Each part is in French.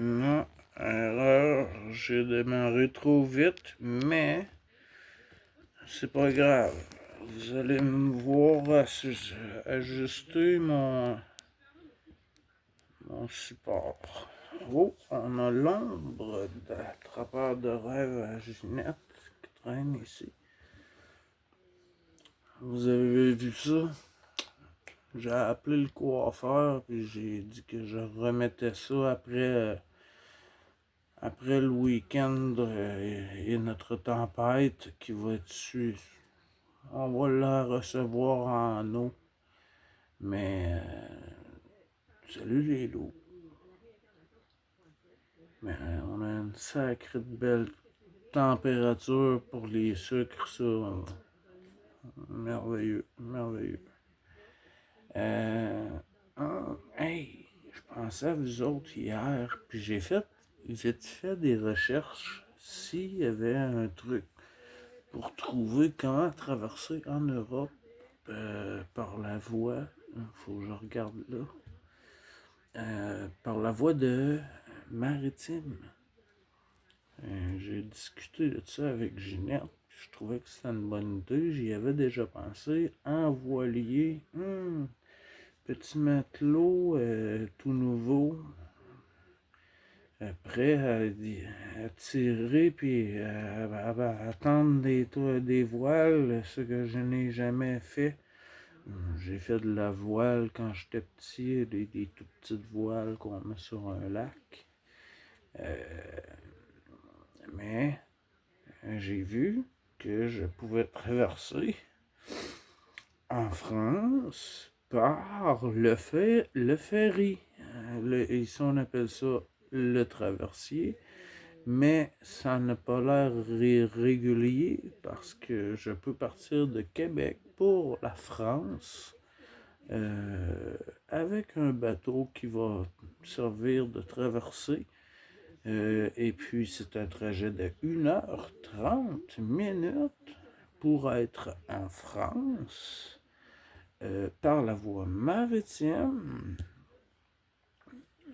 Non, erreur, j'ai démarré trop vite, mais c'est pas grave. Vous allez me voir ajuster mon support. Oh, on a l'ombre d'attrapeur de rêve à Ginette qui traîne ici. Vous avez vu ça? J'ai appelé le coiffeur puis j'ai dit que je remettais ça après le week-end et notre tempête qui va être dessus. On va la recevoir en eau. Mais salut les loups. Mais on a une sacrée belle température pour les sucres, ça. Merveilleux, merveilleux. Hey, je pensais à vous autres hier, puis j'ai fait vite fait des recherches s'il y avait un truc pour trouver comment traverser en Europe par la voie. Il faut que je regarde là. Par la voie de maritime. J'ai discuté de ça avec Ginette. Je trouvais que c'était une bonne idée. J'y avais déjà pensé. En voilier. Petit matelot tout nouveau. Prêt à tirer puis à attendre des voiles. Ce que je n'ai jamais fait. J'ai fait de la voile quand j'étais petit. Des tout petites voiles qu'on met sur un lac. Mais j'ai vu que je pouvais traverser en France par le ferry. Ici, on appelle ça le traversier, mais ça n'a pas l'air régulier parce que je peux partir de Québec pour la France avec un bateau qui va servir de traversée. Et puis, c'est un trajet de 1h30 pour être en France par la voie maritime.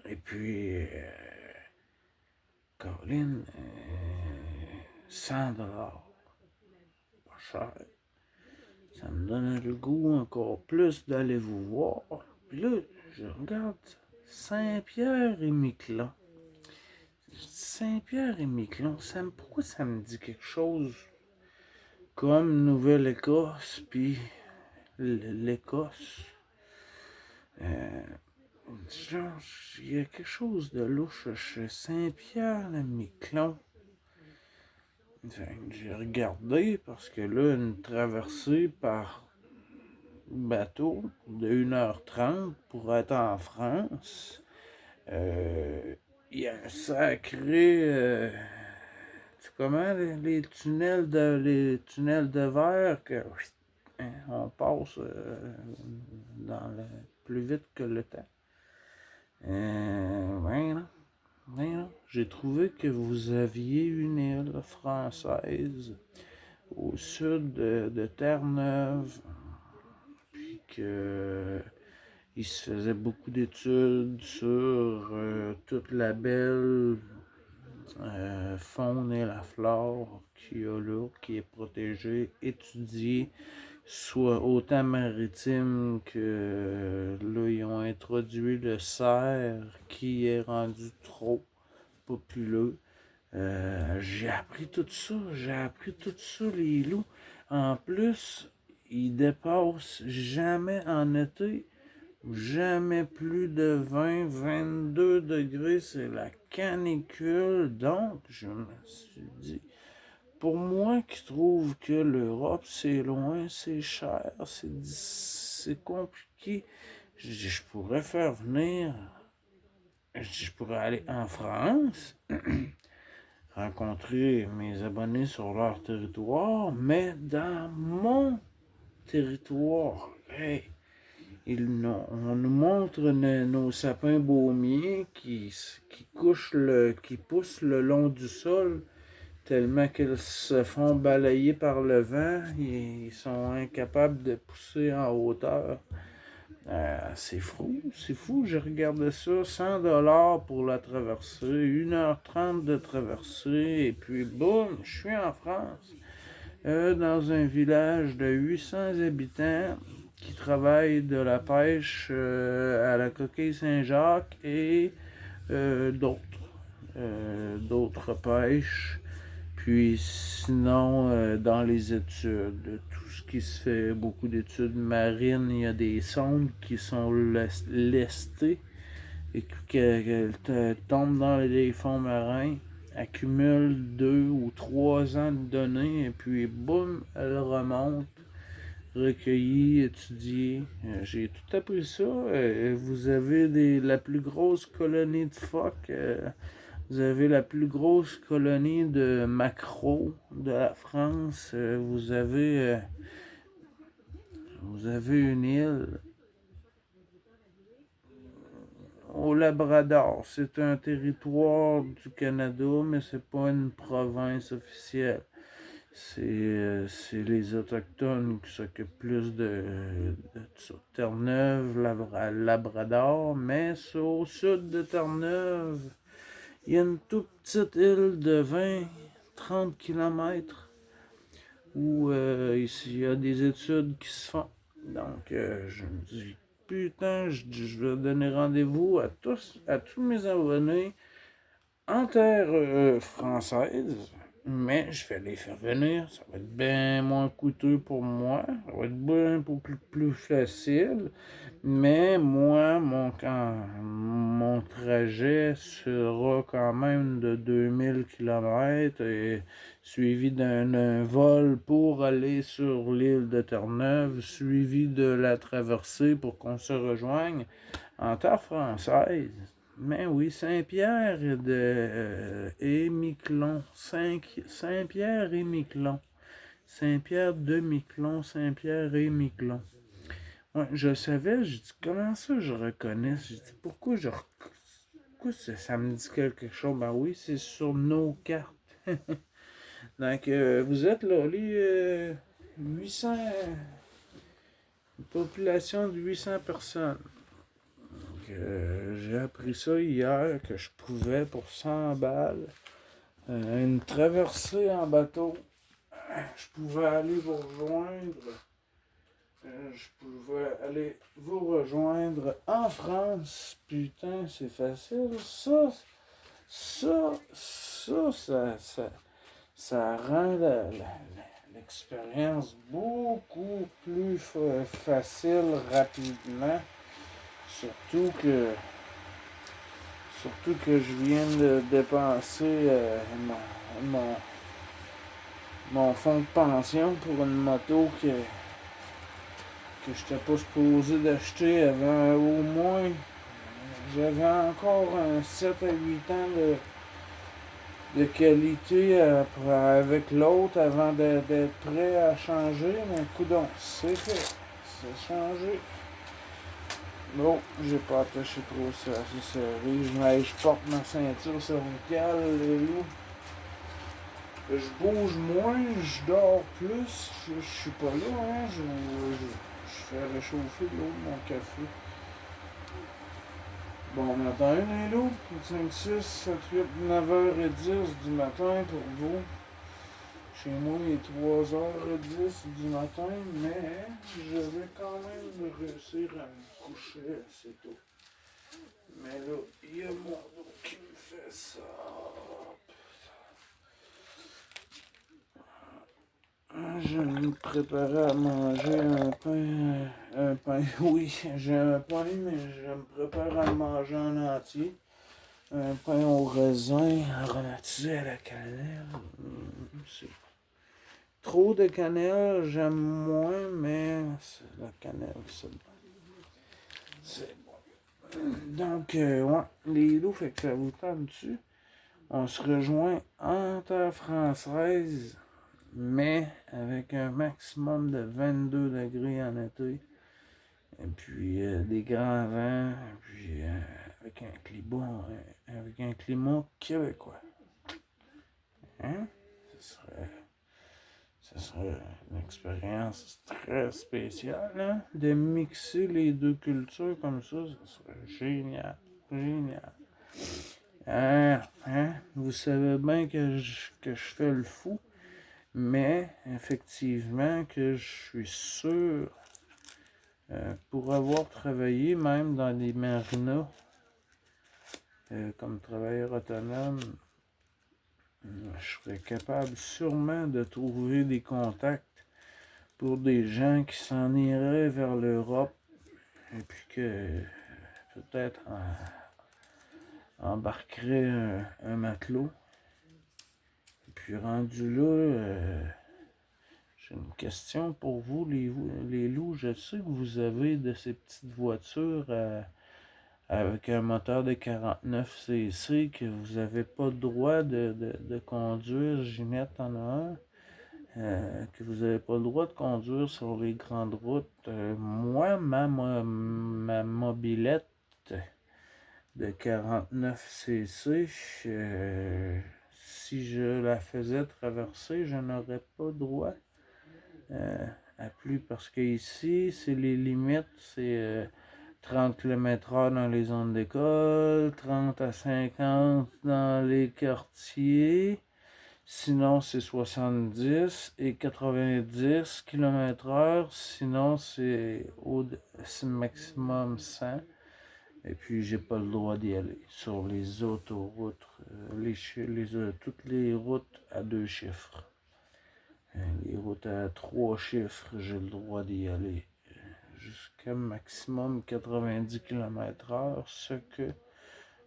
Et puis, Caroline, 100$. Pas cher. Ça me donne le goût encore plus d'aller vous voir. Puis là, je regarde Saint-Pierre-et-Miquelon. Saint-Pierre-et-Miquelon, pourquoi ça me dit quelque chose comme Nouvelle-Écosse, puis l'Écosse? Genre, il y a quelque chose de louche chez Saint-Pierre-et-Miquelon. J'ai regardé parce que là, une traversée par bateau de 1h30 pour être en France, il y a un sacré. C'est comment les tunnels de verre que on passe plus vite que le temps. Voilà. J'ai trouvé que vous aviez une île française au sud de Terre-Neuve, puis que il se faisait beaucoup d'études sur toute la belle faune et la flore qu'il y a là, qui est protégée, étudiée, soit autant maritime que là, ils ont introduit le cerf qui est rendu trop populeux. J'ai appris tout ça, les loups. En plus, ils dépassent jamais en été. Jamais plus de 20-22 degrés, c'est la canicule. Donc, je me suis dit, pour moi qui trouve que l'Europe, c'est loin, c'est cher, c'est compliqué, je pourrais faire venir, je pourrais aller en France, rencontrer mes abonnés sur leur territoire, mais dans mon territoire. Hey! On nous montre nos sapins baumiers qui poussent le long du sol tellement qu'ils se font balayer par le vent. Ils sont incapables de pousser en hauteur. C'est fou, j'ai regardé ça, 100$ pour la traversée, 1h30 de traversée, et puis boum, je suis en France, dans un village de 800 habitants qui travaillent de la pêche à la coquille Saint-Jacques et d'autres pêches. Puis sinon, dans les études, tout ce qui se fait, beaucoup d'études marines, il y a des sondes qui sont lestées et qui tombent dans les fonds marins, accumulent 2 ou 3 ans de données et puis boum, elles remontent, recueillies, étudiées. J'ai tout appris ça. Vous avez la plus grosse colonie de phoques. Vous avez la plus grosse colonie de maquereaux de la France. Vous avez une île au Labrador. C'est un territoire du Canada, mais c'est pas une province officielle. C'est les Autochtones qui s'occupent plus de Terre-Neuve, Labrador, mais au sud de Terre-Neuve, il y a une toute petite île de 20-30 km où il y a des études qui se font. Donc, je me dis, putain, je vais donner rendez-vous à tous mes abonnés en terre française, mais je vais les faire venir. Ça va être bien moins coûteux pour moi. Ça va être bien plus facile. Mais moi, mon trajet sera quand même de 2000 km et suivi d'un vol pour aller sur l'île de Terre-Neuve, suivi de la traversée pour qu'on se rejoigne en terre française. Mais oui, Saint-Pierre et Miquelon. Saint-Pierre et Miquelon. Saint-Pierre de Miquelon, Saint-Pierre et Miquelon. Ouais, je savais, je dis comment ça je reconnais. Je dis pourquoi ça me dit quelque chose. Ben oui, c'est sur nos cartes. Donc vous êtes là, les 800 une population de 800 personnes. J'ai appris ça hier que je pouvais pour 100 balles. Une traversée en bateau. Je pouvais aller vous rejoindre. Je pouvais aller vous rejoindre en France. Putain, c'est facile. Ça rend l'expérience beaucoup plus facile rapidement. Surtout que je viens de dépenser mon fonds de pension pour une moto que je n'étais pas supposé d'acheter avant au moins. J'avais encore un 7 à 8 ans de qualité avec l'autre avant d'être prêt à changer. Mais coudonc, c'est fait. C'est changé. Bon, j'ai pas attaché trop ça, c'est serré. Je porte ma ceinture cervicale, les loups. Je bouge moins, je dors plus. Je suis pas là, hein. Je fais réchauffer l'eau de mon café. Bon matin, les loups. 5, 6, 7, 8, 9h10 du matin pour vous. Chez moi, il est 3h10 du matin, mais je vais quand même réussir à me coucher assez tôt. Mais là, il y a mon dos qui me fait ça. Je me préparais à manger un pain, oui, j'ai un pain, mais je me prépare à manger en entier. Un pain au raisin aromatisé à la cannelle. C'est trop de cannelle, j'aime moins, mais la cannelle, c'est bon. Donc, ouais, les loups, fait que ça vous tente dessus. On se rejoint en terre française, mais avec un maximum de 22 degrés en été. Et puis des grands vents, et puis avec un climat québécois. Hein? Ça ce serait une expérience très spéciale, hein? De mixer les deux cultures comme ça serait génial. Génial. Hein? Vous savez bien que je fais le fou, mais effectivement que je suis sûr, pour avoir travaillé même dans des marinas comme travailleur autonome, je serais capable sûrement de trouver des contacts pour des gens qui s'en iraient vers l'Europe et puis que peut-être embarqueraient un matelot. Et puis rendu là, j'ai une question pour vous, les loups. Je sais que vous avez de ces petites voitures avec un moteur de 49cc que vous n'avez pas le droit de conduire. Ginette en a un. Que vous n'avez pas le droit de conduire sur les grandes routes. Moi, ma mobilette de 49cc, si je la faisais traverser, je n'aurais pas le droit à plus parce que ici, c'est les limites, c'est 30 km/h dans les zones d'école, 30 à 50 dans les quartiers. Sinon, c'est 70 et 90 km/h. Sinon, c'est maximum 100. Et puis, j'ai pas le droit d'y aller sur les autoroutes, toutes les routes à 2 chiffres. Les routes à 3 chiffres, j'ai le droit d'y aller jusqu'à maximum 90 km/h, ce que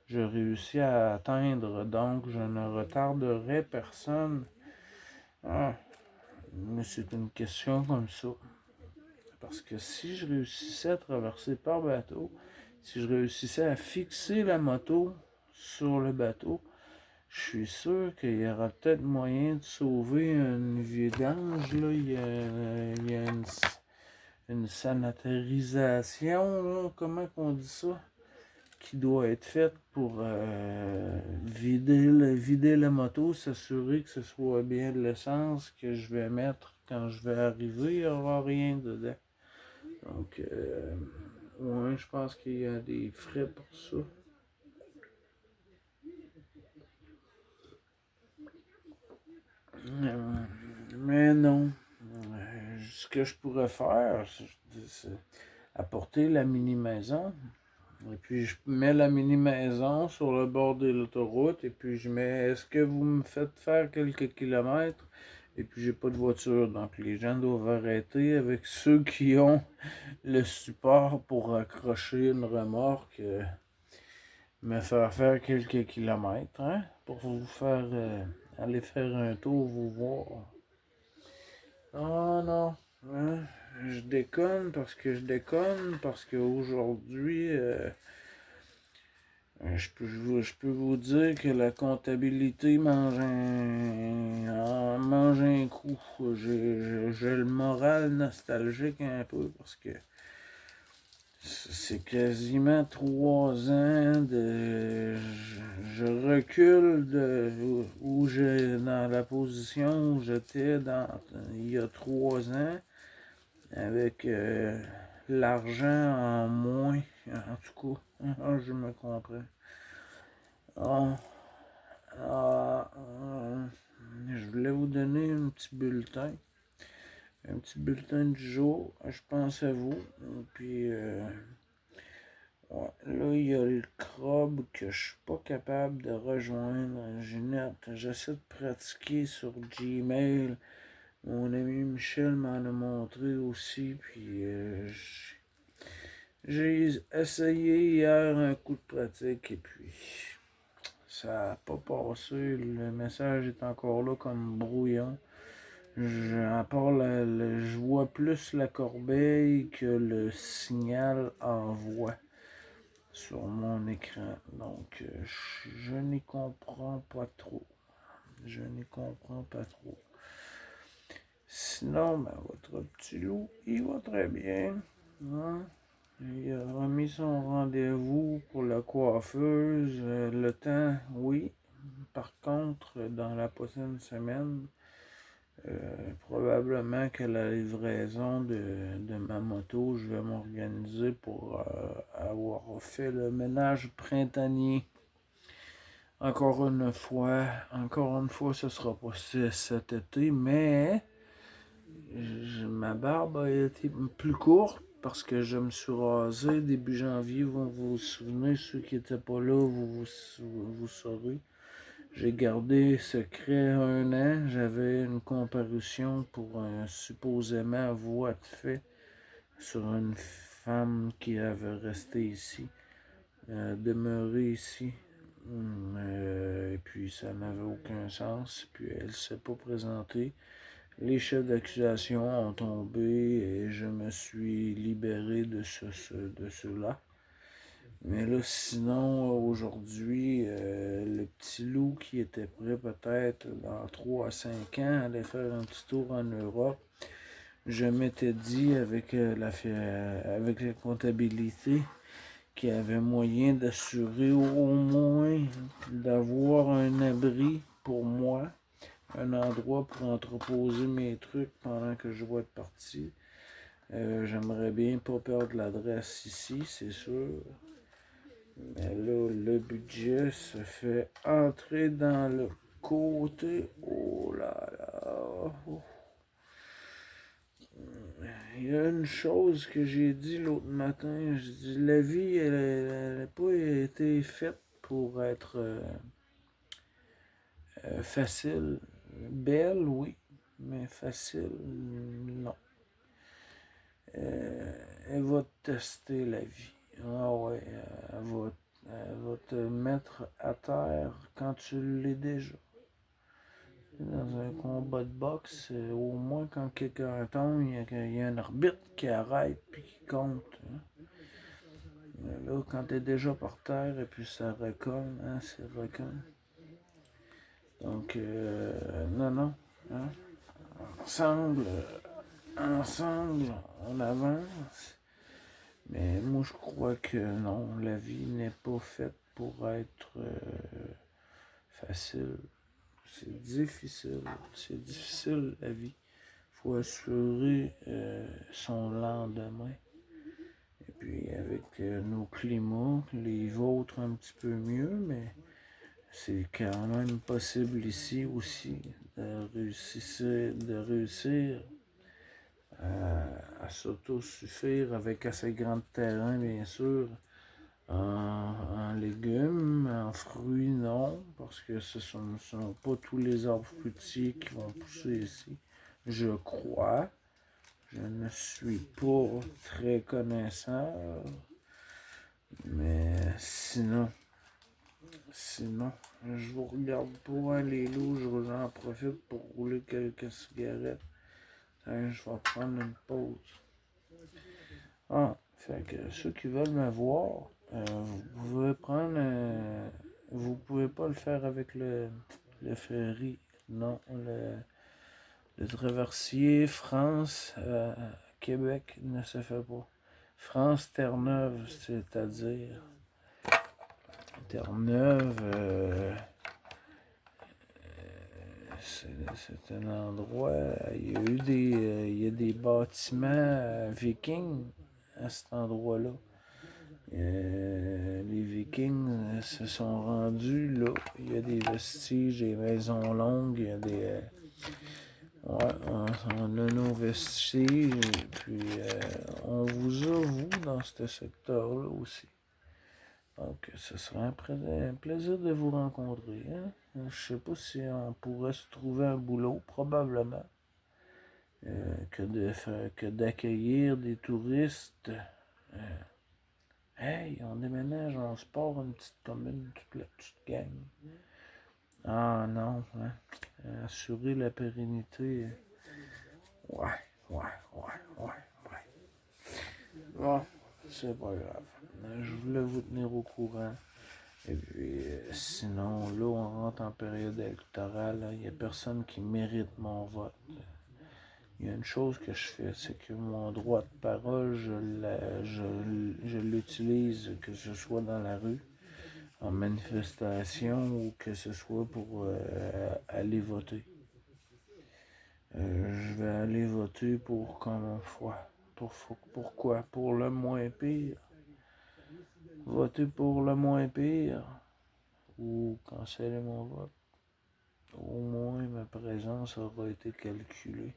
je réussis à atteindre, donc je ne retarderai personne. Mais c'est une question comme ça. Parce que si je réussissais à traverser par bateau, si je réussissais à fixer la moto sur le bateau, je suis sûr qu'il y aura peut-être moyen de sauver une vidange. Là. Il y a une sanitarisation, là, comment on dit ça, qui doit être faite pour vider la moto, s'assurer que ce soit bien de l'essence que je vais mettre quand je vais arriver, il n'y aura rien dedans. Donc, ouais, je pense qu'il y a des frais pour ça. Mais non. Ce que je pourrais faire, c'est apporter la mini-maison. Et puis je mets la mini-maison sur le bord de l'autoroute. Et puis je mets, est-ce que vous me faites faire quelques kilomètres? Et puis j'ai pas de voiture. Donc les gens doivent arrêter avec ceux qui ont le support pour accrocher une remorque. Me faire quelques kilomètres, hein? Pour vous faire aller faire un tour, vous voir. Oh non, hein? Je déconne parce qu'aujourd'hui, je peux vous dire que la comptabilité mange un coup. J'ai le moral nostalgique un peu parce que c'est quasiment 3 ans de. Je recule dans la position où j'étais il y a 3 ans avec l'argent en moins. En tout cas, je me comprends. Ah, je voulais vous donner un petit bulletin du jour. Je pense à vous. Puis. Ouais, là, il y a le crabe que je suis pas capable de rejoindre. Ginette, j'essaie de pratiquer sur Gmail. Mon ami Michel m'en a montré aussi. Puis j'ai essayé hier un coup de pratique et puis ça n'a pas passé. Le message est encore là comme brouillon. Je vois plus la corbeille que le signal envoie sur mon écran. Donc, je n'y comprends pas trop. Sinon, ben, votre petit loup, il va très bien. Hein? Il a remis son rendez-vous pour la coiffeuse. Le temps, oui. Par contre, dans la prochaine semaine, Probablement que la livraison de ma moto, je vais m'organiser pour avoir fait le ménage printanier. Encore une fois, ce sera pas cet été, mais ma barbe a été plus courte parce que je me suis rasé début janvier. Vous vous souvenez, ceux qui n'étaient pas là, vous saurez. J'ai gardé secret 1 an. J'avais une comparution pour supposément voie de fait sur une femme qui avait resté ici, demeuré ici. Et puis ça n'avait aucun sens. Puis elle ne s'est pas présentée. Les chefs d'accusation ont tombé et je me suis libéré de ceux-là. Mais là, sinon, aujourd'hui, le petit loup qui était prêt peut-être dans 3 à 5 ans aller faire un petit tour en Europe, je m'étais dit avec la comptabilité qu'il y avait moyen d'assurer au moins d'avoir un abri pour moi, un endroit pour entreposer mes trucs pendant que je vais être parti. J'aimerais bien pas perdre l'adresse ici, c'est sûr. Mais là, le budget se fait entrer dans le côté. Oh là là. Il y a une chose que j'ai dit l'autre matin. Je dis, la vie, elle n'a pas été faite pour être facile. Belle, oui, mais facile, non. Elle va te tester la vie. Ah ouais, elle va te mettre à terre quand tu l'es déjà. Dans un combat de boxe, au moins quand quelqu'un tombe, il y a un arbitre qui arrête puis qui compte. Hein. Mais là, quand tu es déjà par terre et puis ça recolle, hein, c'est recolle. Donc, non. Hein. Ensemble, on avance. Mais moi, je crois que non, la vie n'est pas faite pour être facile. C'est difficile la vie. Il faut assurer son lendemain. Et puis avec nos climats, les vôtres un petit peu mieux, mais c'est quand même possible ici aussi de réussir à s'autosuffire avec assez grand terrain, bien sûr. En légumes, en fruits, non, parce que ce ne sont pas tous les arbres fruitiers qui vont pousser ici. Je crois. Je ne suis pas très connaissant, mais sinon, je vous regarde pour les loups, j'en profite pour rouler quelques cigarettes. Je vais prendre une pause. Fait que ceux qui veulent me voir, vous pouvez prendre vous pouvez pas le faire avec le ferry, non, le traversier France Québec ne se fait pas. France Terre-Neuve, c'est-à-dire Terre-Neuve, c'est un endroit, il y a des bâtiments vikings à cet endroit-là. Les Vikings se sont rendus là. Il y a des vestiges, des maisons longues, il y a des. On a nos vestiges, puis on vous a, vous, dans ce secteur-là aussi. Donc, ce sera un plaisir de vous rencontrer. Hein? Je sais pas si on pourrait se trouver un boulot, probablement, que d'accueillir des touristes. Hey, on déménage, on se part une petite commune, toute la petite gang. Ah non, hein? Assurer la pérennité. Ouais. Bon, c'est pas grave. Je voulais vous tenir au courant. Et puis, sinon, là, on rentre en période électorale. Il n'y a personne qui mérite mon vote. Il y a une chose que je fais, c'est que mon droit de parole, je l'utilise, que ce soit dans la rue, en manifestation ou que ce soit pour aller voter. Je vais aller voter pour comme fois. Pourquoi? Pour le moins pire. Voter pour le moins pire ou canceller mon vote. Au moins ma présence aura été calculée.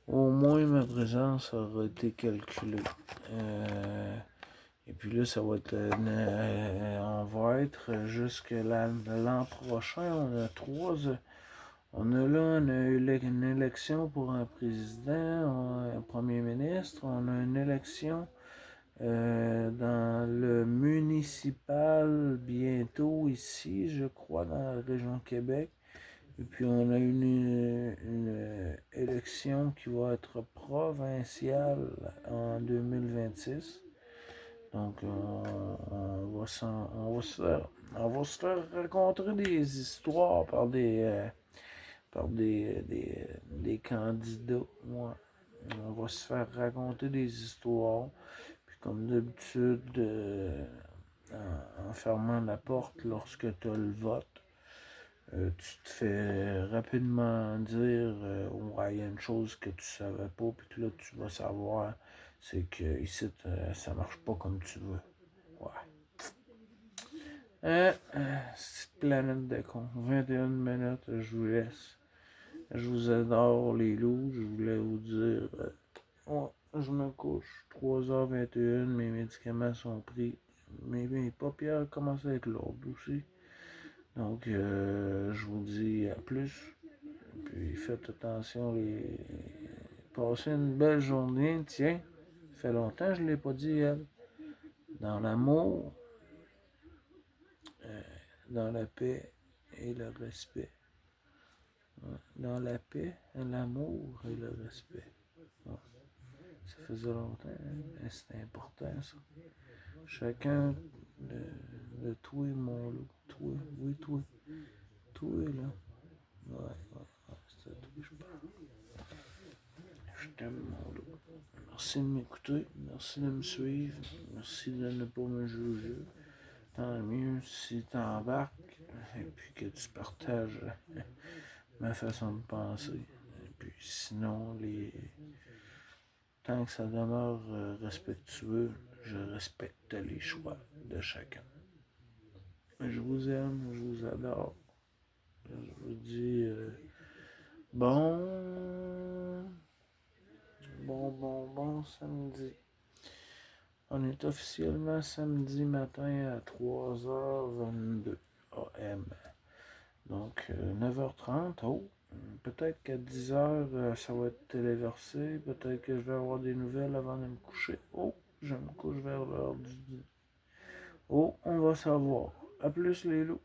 Au moins ma présence aura été calculée. Et puis là, ça va être. On va être jusque l'an prochain. On a là une élection pour un président, un premier ministre. On a une élection dans le municipal bientôt ici, je crois, dans la région de Québec. Et puis on a une élection qui va être provinciale en 2026. Donc on va se faire rencontrer des histoires par des candidats. Ouais. On va se faire raconter des histoires. Puis comme d'habitude, en fermant la porte lorsque tu as le vote, tu te fais rapidement dire ouais, il y a une chose que tu savais pas, puis que là tu vas savoir, c'est que ici ça marche pas comme tu veux. Ouais. Cette planète de con. 21 minutes, je vous laisse. Je vous adore les loups, je voulais vous dire. Ouais, je me couche. 3h21, mes médicaments sont pris. Mes paupières commencent à être lourdes aussi. Donc, je vous dis à plus. Puis faites attention, passez une belle journée. Tiens, ça fait longtemps que je ne l'ai pas dit, elle. Dans l'amour, dans la paix et le respect. Dans la paix, l'amour et le respect. Ouais. Ça faisait longtemps, hein? C'est important ça. Chacun de toi, mon loup. Toi, oui, toi. Toi, là. Ouais, c'est à toi que je parle. Je t'aime, mon loup. Merci de m'écouter, merci de me suivre, merci de ne pas me juger. Tant mieux si tu embarques et puis que tu partages ma façon de penser. Et puis sinon, tant que ça demeure respectueux, je respecte les choix de chacun. Je vous aime, je vous adore. Je vous dis bon samedi. On est officiellement samedi matin à 3h22 AM. Donc 9h30, peut-être qu'à 10h ça va être téléversé, peut-être que je vais avoir des nouvelles avant de me coucher. Je me couche vers l'heure du... on va savoir. À plus les loups.